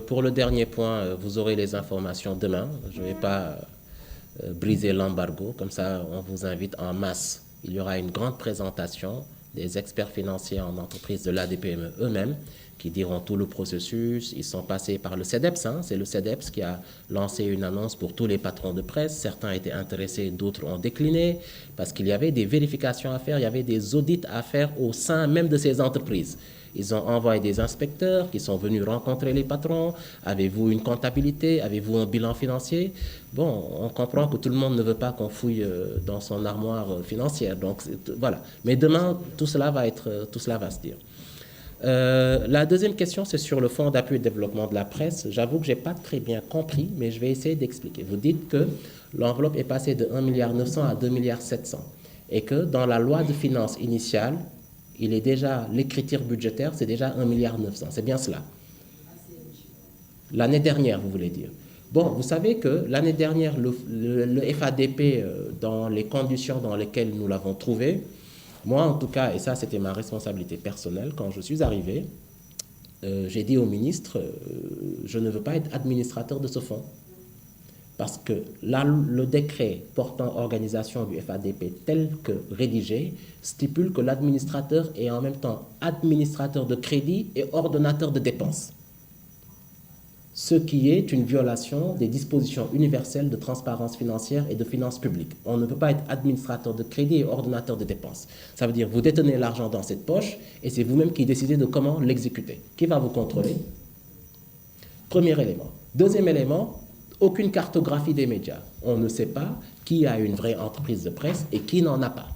Pour le dernier point, vous aurez les informations demain. Je ne vais pas briser l'embargo, comme ça on vous invite en masse. Il y aura une grande présentation des experts financiers en entreprise de l'ADPME eux-mêmes qui diront tout le processus. Ils sont passés par le CEDEPS, c'est le CEDEPS qui a lancé une annonce pour tous les patrons de presse. Certains étaient intéressés, d'autres ont décliné parce qu'il y avait des vérifications à faire, il y avait des audits à faire au sein même de ces entreprises. Ils ont envoyé des inspecteurs qui sont venus rencontrer les patrons. Avez-vous une comptabilité? Avez-vous un bilan financier? Bon, on comprend que tout le monde ne veut pas qu'on fouille dans son armoire financière. Donc, voilà. Mais demain, tout cela va se dire. La deuxième question, c'est sur le fonds d'appui et développement de la presse. J'avoue que je n'ai pas très bien compris, mais je vais essayer d'expliquer. Vous dites que l'enveloppe est passée de 1,9 milliard à 2,7 milliards et que dans la loi de finances initiale, il est déjà, l'écriture budgétaire, c'est déjà 1,9 milliard. C'est bien cela. L'année dernière, vous voulez dire. Bon, vous savez que l'année dernière, le FADP, dans les conditions dans lesquelles nous l'avons trouvé, moi en tout cas, et ça c'était ma responsabilité personnelle, quand je suis arrivé, j'ai dit au ministre, je ne veux pas être administrateur de ce fonds. Parce que là, le décret portant organisation du FADP tel que rédigé stipule que l'administrateur est en même temps administrateur de crédit et ordonnateur de dépenses. Ce qui est une violation des dispositions universelles de transparence financière et de finances publiques. On ne peut pas être administrateur de crédit et ordonnateur de dépenses. Ça veut dire que vous détenez l'argent dans cette poche et c'est vous-même qui décidez de comment l'exécuter. Qui va vous contrôler? Premier élément. Deuxième élément, aucune cartographie des médias. On ne sait pas qui a une vraie entreprise de presse et qui n'en a pas.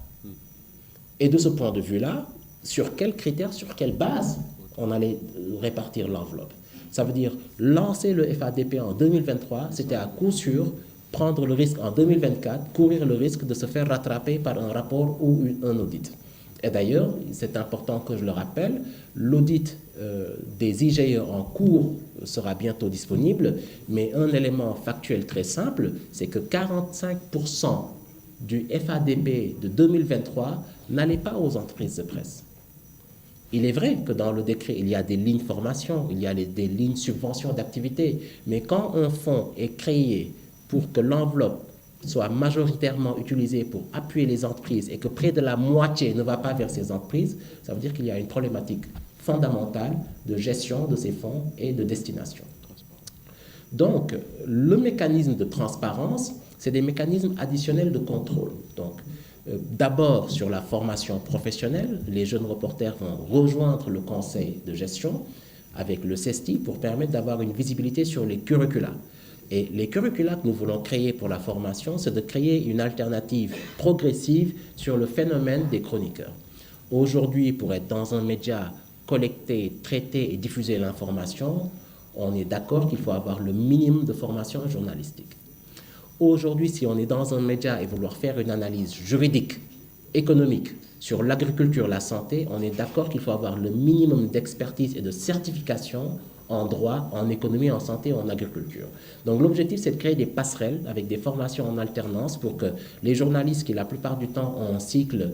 Et de ce point de vue-là, sur quels critères, sur quelle base on allait répartir l'enveloppe? Ça veut dire lancer le FADP en 2023, c'était à coup sûr prendre le risque en 2024, courir le risque de se faire rattraper par un rapport ou un audit. Et d'ailleurs, c'est important que je le rappelle, l'audit des IGE en cours sera bientôt disponible, mais un élément factuel très simple, c'est que 45% du FADP de 2023 n'allait pas aux entreprises de presse. Il est vrai que dans le décret, il y a des lignes formation, il y a des lignes subventions d'activité, mais quand un fonds est créé pour que l'enveloppe soit majoritairement utilisée pour appuyer les entreprises et que près de la moitié ne va pas vers ces entreprises, ça veut dire qu'il y a une problématique fondamentale de gestion de ces fonds et de destination. Donc, le mécanisme de transparence, c'est des mécanismes additionnels de contrôle. Donc, d'abord, sur la formation professionnelle, les jeunes reporters vont rejoindre le conseil de gestion avec le CESTI pour permettre d'avoir une visibilité sur les curricula. Et les curricula que nous voulons créer pour la formation, c'est de créer une alternative progressive sur le phénomène des chroniqueurs. Aujourd'hui, pour être dans un média, collecter, traiter et diffuser l'information, on est d'accord qu'il faut avoir le minimum de formation journalistique. Aujourd'hui, si on est dans un média et vouloir faire une analyse juridique, économique, sur l'agriculture, la santé, on est d'accord qu'il faut avoir le minimum d'expertise et de certification en droit, en économie, en santé, en agriculture. Donc l'objectif, c'est de créer des passerelles avec des formations en alternance pour que les journalistes qui, la plupart du temps, ont un cycle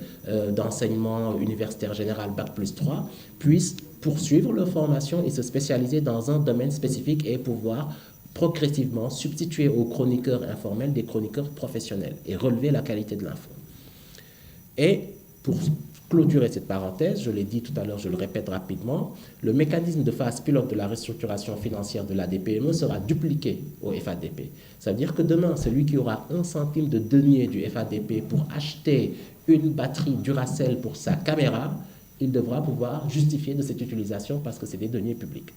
d'enseignement universitaire général Bac+3, puissent poursuivre leur formation et se spécialiser dans un domaine spécifique et pouvoir progressivement substituer aux chroniqueurs informels des chroniqueurs professionnels et relever la qualité de l'info. Et pour clôturer cette parenthèse, je l'ai dit tout à l'heure, je le répète rapidement, le mécanisme de phase pilote de la restructuration financière de l'ADPME sera dupliqué au FADP. Ça veut dire que demain, celui qui aura 1 centime de denier du FADP pour acheter une batterie Duracell pour sa caméra, il devra pouvoir justifier de cette utilisation parce que c'est des deniers publics.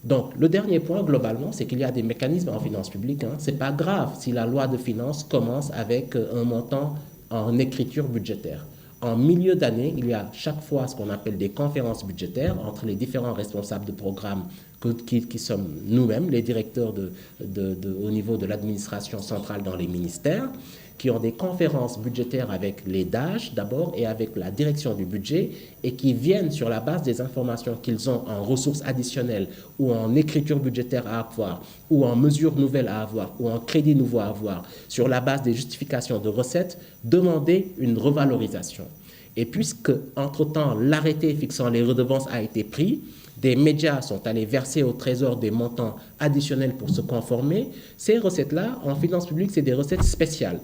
Donc, le dernier point, globalement, c'est qu'il y a des mécanismes en finances publiques. Ce n'est pas grave si la loi de finances commence avec un montant en écriture budgétaire. En milieu d'année, il y a chaque fois ce qu'on appelle des conférences budgétaires entre les différents responsables de programme qui sommes nous-mêmes, les directeurs au niveau de l'administration centrale dans les ministères, qui ont des conférences budgétaires avec les DAGE d'abord et avec la direction du budget et qui viennent sur la base des informations qu'ils ont en ressources additionnelles ou en écriture budgétaire à avoir ou en mesures nouvelles à avoir ou en crédit nouveau à avoir, sur la base des justifications de recettes, demander une revalorisation. Et puisque, entre-temps, l'arrêté fixant les redevances a été pris, des médias sont allés verser au Trésor des montants additionnels pour se conformer. Ces recettes-là, en finances publiques, c'est des recettes spéciales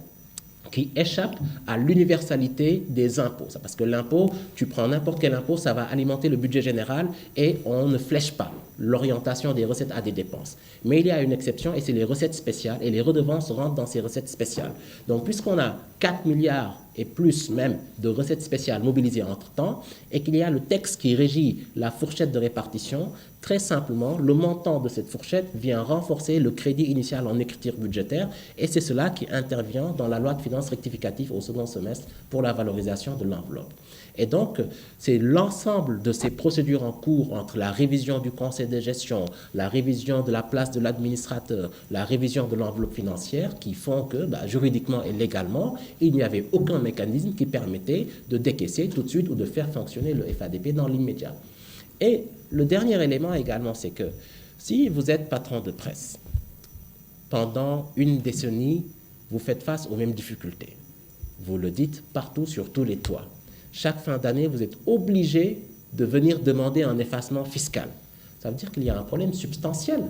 qui échappent à l'universalité des impôts. Parce que l'impôt, tu prends n'importe quel impôt, ça va alimenter le budget général et on ne flèche pas l'orientation des recettes à des dépenses. Mais il y a une exception et c'est les recettes spéciales et les redevances rentrent dans ces recettes spéciales. Donc puisqu'on a 4 milliards et plus même de recettes spéciales mobilisées entre-temps et qu'il y a le texte qui régit la fourchette de répartition, très simplement, le montant de cette fourchette vient renforcer le crédit initial en écriture budgétaire et c'est cela qui intervient dans la loi de finances rectificative au second semestre pour la valorisation de l'enveloppe. Et donc, c'est l'ensemble de ces procédures en cours entre la révision du conseil de gestion, la révision de la place de l'administrateur, la révision de l'enveloppe financière qui font que, juridiquement et légalement, il n'y avait aucun mécanisme qui permettait de décaisser tout de suite ou de faire fonctionner le FADP dans l'immédiat. Et le dernier élément également, c'est que si vous êtes patron de presse, pendant une décennie, vous faites face aux mêmes difficultés. Vous le dites partout, sur tous les toits. Chaque fin d'année, vous êtes obligé de venir demander un effacement fiscal. Ça veut dire qu'il y a un problème substantiel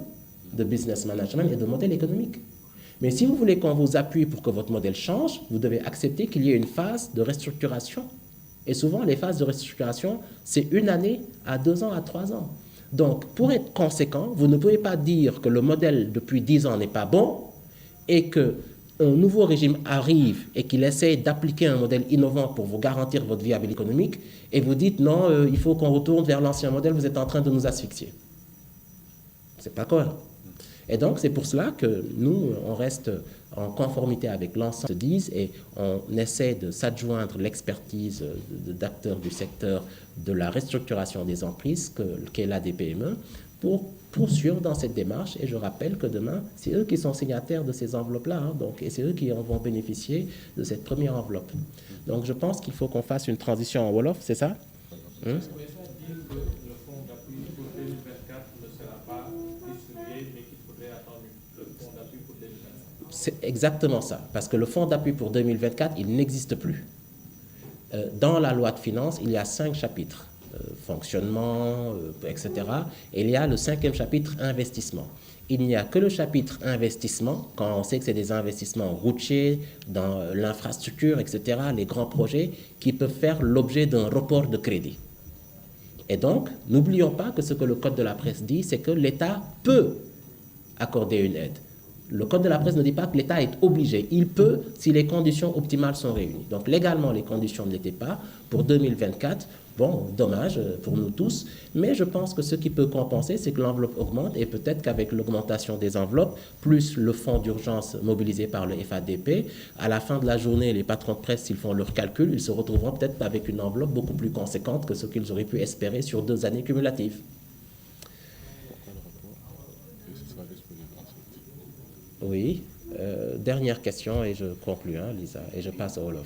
de business management et de modèle économique. Mais si vous voulez qu'on vous appuie pour que votre modèle change, vous devez accepter qu'il y ait une phase de restructuration. Et souvent, les phases de restructuration, c'est 1 année à 2 ans à 3 ans. Donc, pour être conséquent, vous ne pouvez pas dire que le modèle depuis 10 ans n'est pas bon et que un nouveau régime arrive et qu'il essaie d'appliquer un modèle innovant pour vous garantir votre viabilité économique, et vous dites non, il faut qu'on retourne vers l'ancien modèle, vous êtes en train de nous asphyxier. C'est pas cohérent. Et donc, c'est pour cela que nous, on reste en conformité avec l'ensemble de 10 et on essaie de s'adjoindre l'expertise d'acteurs du secteur de la restructuration des emprises, qu'est l'ADPME, pour poursuivre dans cette démarche. Et je rappelle que demain, c'est eux qui sont signataires de ces enveloppes-là, et c'est eux qui vont bénéficier de cette première enveloppe. Donc, je pense qu'il faut qu'on fasse une transition en Wolof, c'est ça? C'est exactement ça, parce que le fonds d'appui pour 2024, il n'existe plus. Dans la loi de finances, il y a 5 chapitres, fonctionnement, etc. Et il y a le 5e chapitre, investissement. Il n'y a que le chapitre investissement, quand on sait que c'est des investissements routiers, dans l'infrastructure, etc., les grands projets, qui peuvent faire l'objet d'un report de crédit. Et donc, n'oublions pas que ce que le Code de la presse dit, c'est que l'État peut accorder une aide. Le Code de la presse ne dit pas que l'État est obligé. Il peut si les conditions optimales sont réunies. Donc légalement, les conditions ne l'étaient pas. Pour 2024, bon, dommage pour nous tous, mais je pense que ce qui peut compenser, c'est que l'enveloppe augmente et peut-être qu'avec l'augmentation des enveloppes, plus le fonds d'urgence mobilisé par le FADP, à la fin de la journée, les patrons de presse, s'ils font leurs calculs, ils se retrouveront peut-être avec une enveloppe beaucoup plus conséquente que ce qu'ils auraient pu espérer sur 2 années cumulatives. Oui, dernière question et je conclus, Lisa, et je passe au Wolof.